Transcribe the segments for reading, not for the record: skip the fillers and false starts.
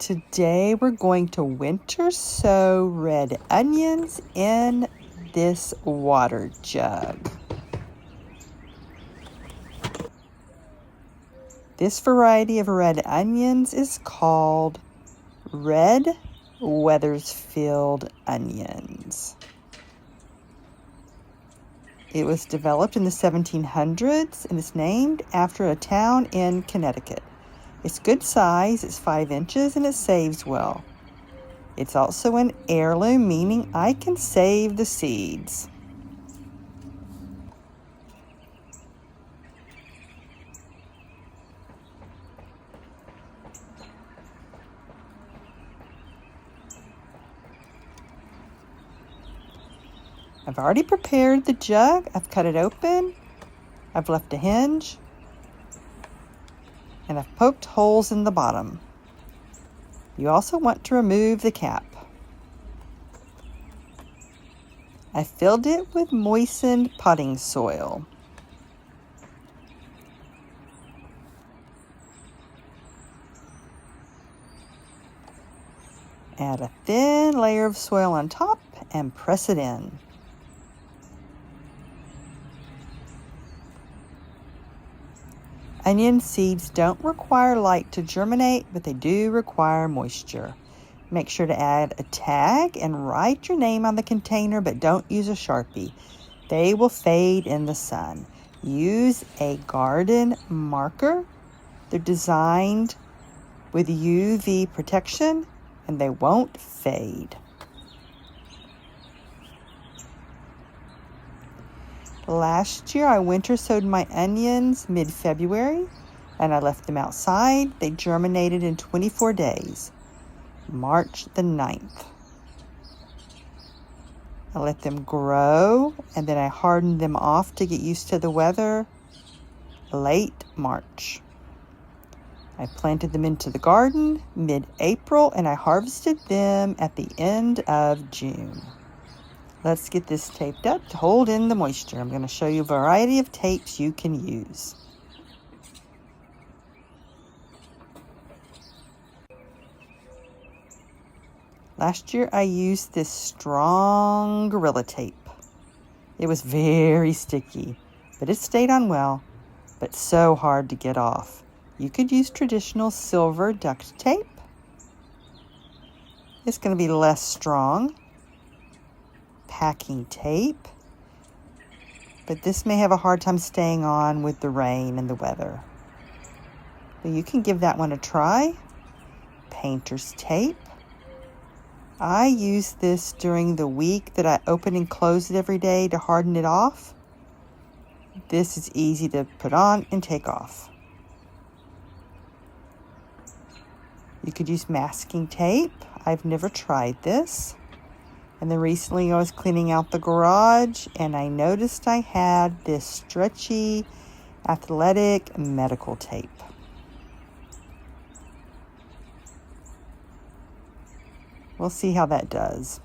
Today we're going to winter sow red onions in this water jug. This variety of red onions is called red Wethersfield onions. It was developed in the 1700s and is named after a town in Connecticut. It's good size, it's 5 inches, and it saves well. It's also an heirloom, meaning I can save the seeds. I've already prepared the jug. I've cut it open. I've left a hinge. And I've poked holes in the bottom. You also want to remove the cap. I filled it with moistened potting soil. Add a thin layer of soil on top and press it in. Onion seeds don't require light to germinate, but they do require moisture. Make sure to add a tag and write your name on the container, but don't use a Sharpie. They will fade in the sun. Use a garden marker. They're designed with UV protection and they won't fade. Last year, I winter sowed my onions mid-February, and I left them outside. They germinated in 24 days, March the 9th. I let them grow, and then I hardened them off to get used to the weather late March. I planted them into the garden mid-April, and I harvested them at the end of June. Let's get this taped up to hold in the moisture. I'm going to show you a variety of tapes you can use. Last year I used this strong Gorilla tape. It was very sticky, but it stayed on well, but so hard to get off. You could use traditional silver duct tape. It's going to be less strong. Packing tape, but this may have a hard time staying on with the rain and the weather. But you can give that one a try. Painter's tape. I use this during the week that I open and close it every day to harden it off. This is easy to put on and take off. You could use masking tape. I've never tried this. And then recently I was cleaning out the garage and I noticed I had this stretchy, athletic medical tape. We'll see how that does.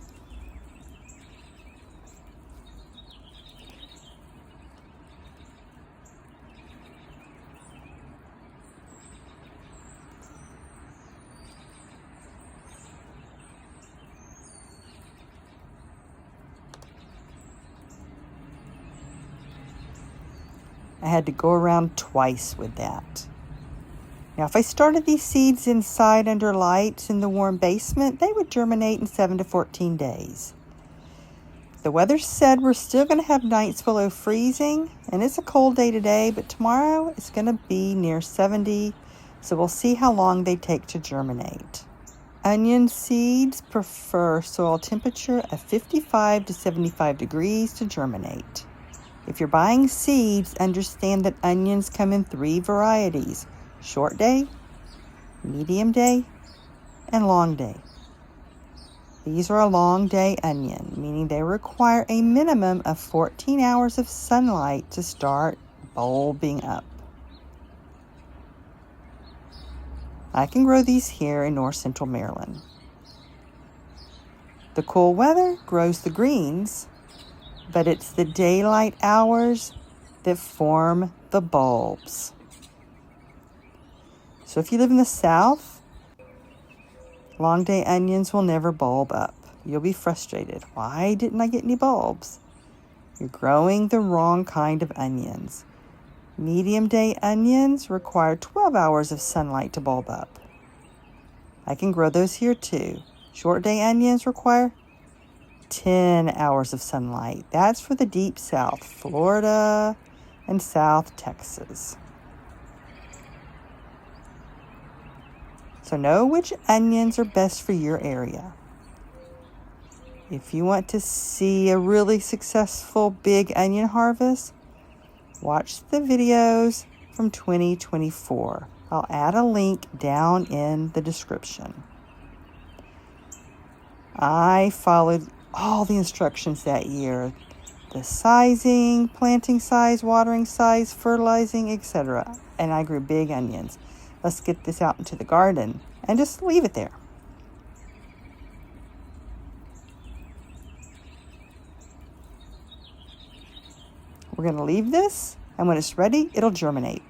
I had to go around twice with that. Now, if I started these seeds inside under lights in the warm basement, they would germinate in 7 to 14 days. The weather said we're still going to have nights below freezing, and it's a cold day today, but tomorrow it's going to be near 70, so we'll see how long they take to germinate. Onion seeds prefer soil temperature of 55 to 75 degrees to germinate. If you're buying seeds, understand that onions come in 3 varieties: short day, medium day, and long day. These are a long day onion, meaning they require a minimum of 14 hours of sunlight to start bulbing up. I can grow these here in north central Maryland. The cool weather grows the greens, but it's the daylight hours that form the bulbs. So if you live in the south, Long day onions will never bulb up. You'll be frustrated. Why didn't I get any bulbs? You're growing the wrong kind of onions. Medium day onions require 12 hours of sunlight to bulb up. I can grow those here too. Short day onions require 10 hours of sunlight. That's for the deep south, Florida and South Texas. So know which onions are best for your area. If you want to see a really successful big onion harvest, watch the videos from 2024. I'll add a link down in the description. I followed all the instructions that year. The sizing, planting size, watering size, fertilizing, etc. And I grew big onions. Let's get this out into the garden and just leave it there. We're going to leave this, and when it's ready, it'll germinate.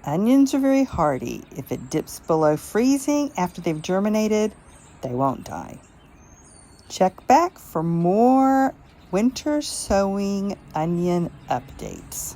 Onions are very hardy. If it dips below freezing after they've germinated, they won't die. Check back for more winter sowing onion updates.